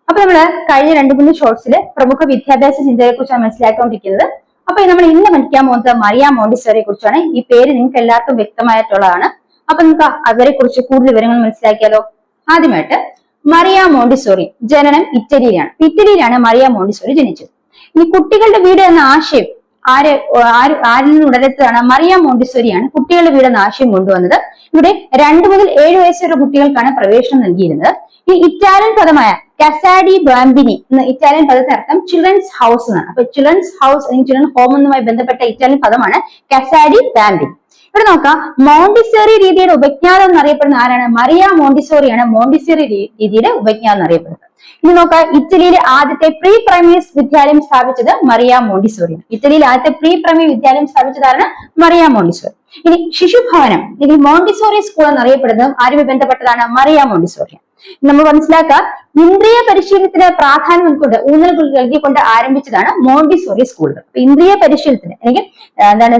അപ്പൊ നമ്മള് കഴിഞ്ഞ 2-3 ഷോർട്സില് പ്രമുഖ വിദ്യാഭ്യാസ ചിന്തയെ കുറിച്ചാണ് മനസ്സിലാക്കിക്കൊണ്ടിരിക്കുന്നത്. അപ്പൊ നമ്മൾ ഇന്ന് പഠിക്കാൻ പോകുന്നത് മറിയ മോണ്ടിസോറിയെ കുറിച്ചാണ്. ഈ പേര് നിങ്ങൾക്ക് എല്ലാവർക്കും വ്യക്തമായിട്ടുള്ളതാണ്. അപ്പൊ നമുക്ക് അവരെ കുറിച്ച് കൂടുതൽ വിവരങ്ങൾ മനസ്സിലാക്കിയാലോ. ആദ്യമായിട്ട് മറിയ മോണ്ടിസോറി ജനനം ഇറ്റലിയിലാണ്. ഇറ്റലിയിലാണ് മറിയ മോണ്ടിസോറി ജനിച്ചത്. ഇനി കുട്ടികളുടെ വീട് എന്ന ആശയം ആരിൽ നിന്ന് ഉടലെടുത്തതാണ്? മറിയ മോണ്ടിസോറിയാണ് കുട്ടികളുടെ വീട് എന്ന ആശയം കൊണ്ടുവന്നത്. ഇവിടെ 2 മുതൽ 7 വയസ്സ് വരെ കുട്ടികൾക്കാണ് പ്രവേശനം നൽകിയിരുന്നത്. ഈ ഇറ്റാലിയൻ പദമായ കസാഡി ബാംബിനി എന്ന ഇറ്റാലിയൻ പദത്തിന് അർത്ഥം ചിൽഡ്രൻസ് ഹൗസ് എന്നാണ്. അപ്പൊ ചിൽഡ്രൻസ് ഹൗസ് അല്ലെങ്കിൽ ചിൽഡ്രൻ ഹോം എന്നുമായി ബന്ധപ്പെട്ട ഇറ്റാലിയൻ പദമാണ് കസാഡി ബാംബിനി. ഇവിടെ നോക്കാം, മോണ്ടിസോറി രീതിയുടെ ഉപജ്ഞാതം എന്നറിയപ്പെടുന്ന ആരാണ്? മറിയ മോണ്ടിസോറിയാണ് മോണ്ടിസോറി രീതിയുടെ ഉപജ്ഞാതം എന്നറിയപ്പെടുന്നത്. ഇനി നോക്കാം, ഇറ്റലിയിലെ ആദ്യത്തെ പ്രീ പ്രൈമറി വിദ്യാലയം സ്ഥാപിച്ചത് മറിയ മോണ്ടിസോറിയാണ്. ഇറ്റലിയിൽ ആദ്യത്തെ പ്രീ പ്രൈമറി വിദ്യാലയം സ്ഥാപിച്ചതാണ് മറിയ മോണ്ടിസോറി. ഇനി ശിശുഭവനം അല്ലെങ്കിൽ മോണ്ടിസോറി സ്കൂൾ എന്നറിയപ്പെടുന്നതും ആരുമായി ബന്ധപ്പെട്ടതാണ്? മറിയ മോണ്ടിസോറിയാണ്. നമ്മൾ മനസ്സിലാക്കുക, ഇന്ദ്രിയ പരിശീലനത്തിന് പ്രാധാന്യം ഉൾക്കൊണ്ട് ഊന്നൽ നൽകിക്കൊണ്ട് ആരംഭിച്ചതാണ് മോണ്ടിസോറി സ്കൂളുകൾ. ഇന്ദ്രിയ പരിശീലനത്തിന് അല്ലെങ്കിൽ എന്താണ്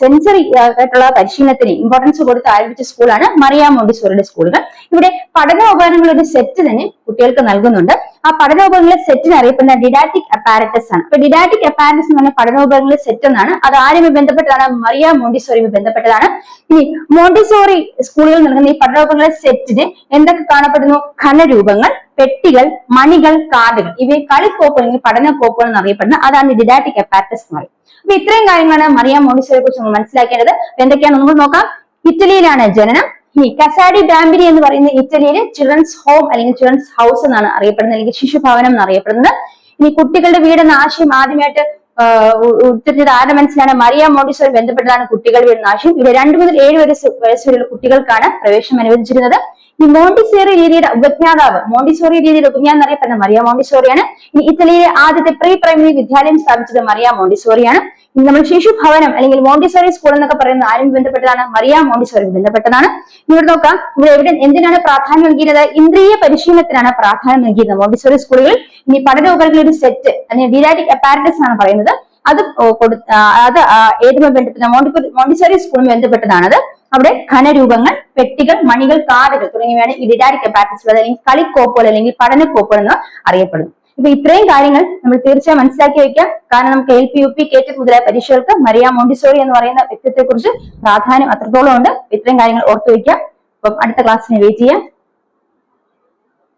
സെൻസറി ആയിട്ടുള്ള പരിശീലനത്തിന് ഇമ്പോർട്ടൻസ് കൊടുത്ത് ആരംഭിച്ച സ്കൂളാണ് മറിയ മോണ്ടിസോറിയുടെ സ്കൂളുകൾ. ഇവിടെ പഠനോപകരണങ്ങളുടെ ഒരു സെറ്റ് തന്നെ കുട്ടികൾക്ക് നൽകുന്നുണ്ട്. ആ പഠനോപകരണങ്ങളുടെ സെറ്റിന് അറിയപ്പെടുന്ന ഡിഡാക്റ്റിക് അപ്പാരറ്റസ് ആണ്. അപ്പൊ ഡിഡാക്റ്റിക് അപ്പാരറ്റസ് എന്ന് പറഞ്ഞ പഠനോപകരണങ്ങളുടെ സെറ്റ് എന്നാണ്. അത് ആരുമായി ബന്ധപ്പെട്ടതാണ്? മറിയ മോണ്ടിസോറിയുമായി ബന്ധപ്പെട്ടതാണ്. ഇനി മോണ്ടിസോറി സ്കൂളുകൾ നൽകുന്ന ഈ പഠനോപകരണങ്ങളുടെ സെറ്റിന് എന്തൊക്കെ കാണപ്പെടുന്നു? ഘനരൂപങ്ങൾ, പെട്ടികൾ, മണികൾ, കാർഡുകൾ, ഇവയെ കളിക്കോപ്പ് അല്ലെങ്കിൽ പഠനക്കോപ്പുകൾ എന്നറിയപ്പെടുന്ന അതാണ് ഡിഡാക്റ്റിക് അപ്പാരറ്റസ് എന്ന് പറയും. അപ്പൊ ഇത്രയും കാര്യങ്ങളാണ് മറിയ മോണ്ടിസോറിയെ കുറിച്ച് നമ്മൾ മനസ്സിലാക്കേണ്ടത്. എന്തൊക്കെയാണ് നമുക്ക് നോക്കാം. ഇറ്റലിയിലാണ് ജനനം. ഇനി കസാഡി ബാംബിനി എന്ന് പറയുന്ന ഇറ്റലിയിലെ ചിൽഡ്രൻസ് ഹോം അല്ലെങ്കിൽ ചിൽഡ്രൻസ് ഹൗസ് എന്നാണ് അറിയപ്പെടുന്നത്, അല്ലെങ്കിൽ ശിശുഭവനം എന്നറിയപ്പെടുന്നത്. ഇനി കുട്ടികളുടെ വീട് എന്ന ആശയം ആദ്യമായിട്ട് ഉത്തരത്തിൽ ആരുടെ മനസ്സിലാണ്? മറിയ മോണ്ടിസോറി ബന്ധപ്പെട്ടതാണ് കുട്ടികളുടെ വീട് എന്ന ആശയം. ഇവിടെ 2 മുതൽ 7 വയസ്സ് വരെയുള്ള കുട്ടികൾക്കാണ് പ്രവേശനം അനുവദിച്ചിരുന്നത്. ഈ മോണ്ടിസോറി രീതിയുടെ ഉപജ്ഞാതാവ്, മോണ്ടിസോറി രീതിയുടെ ഉപജ്ഞാനം എന്നറിയപ്പെടുന്ന മറിയ മോണ്ടിസോറിയാണ്. ഇനി ഇറ്റലിയിലെ ആദ്യത്തെ പ്രീ പ്രൈമറി വിദ്യാലയം സ്ഥാപിച്ചത് മറിയ മോണ്ടിസോറിയാണ്. ഇനി നമ്മൾ ശിശുഭവനം അല്ലെങ്കിൽ മോണ്ടിസോറി സ്കൂൾ എന്നൊക്കെ പറയുന്നത് ആരും ബന്ധപ്പെട്ടതാണ്? മറിയ മോണ്ടിസോറി ബന്ധപ്പെട്ടതാണ്. ഇവിടെ നോക്കാം, ഇവിടെ എന്തിനാണ് പ്രാധാന്യം നൽകിയത്? ഇന്ദ്രിയ പരിശീലനത്തിനാണ് പ്രാധാന്യം നൽകിയത് മോണ്ടിസോറി സ്കൂളുകളിൽ. ഇനി പഠനോപകരണങ്ങളുടെ ഒരു സെറ്റ് അല്ലെങ്കിൽ ഡിഡാക്റ്റിക് അപ്പാരറ്റസ് ആണ് പറയുന്നത്. അത് ഏതുമായി ബന്ധപ്പെട്ട? മോണ്ടിസോറി സ്കൂളുമായി ബന്ധപ്പെട്ടതാണത്. അവിടെ ഘനരൂപങ്ങൾ, പെട്ടികൾ, മണികൾ, കാർഡുകൾ തുടങ്ങിയവയാണ് ഈ ഡിഡാക്റ്റിക് അപ്പാരറ്റസ് അല്ലെങ്കിൽ കളിക്കോപ്പുകൾ അല്ലെങ്കിൽ പഠനക്കോപ്പുകൾ എന്ന് അറിയപ്പെടുന്നു. ഇപ്പൊ ഇത്രയും കാര്യങ്ങൾ നമ്മൾ തീർച്ചയായും മനസ്സിലാക്കി വെക്കാം. കാരണം നമുക്ക് LP, UP, KT മുതലായ പരീക്ഷകൾക്ക് മറിയ മോണ്ടിസോറി എന്ന് പറയുന്ന വ്യക്തിത്വത്തെ കുറിച്ച് പ്രാധാന്യം അത്രത്തോളം ഉണ്ട്. ഇത്രയും കാര്യങ്ങൾ ഓർത്തു വെക്കാം. അപ്പം അടുത്ത ക്ലാസ്സിന് വെയിറ്റ് ചെയ്യാം.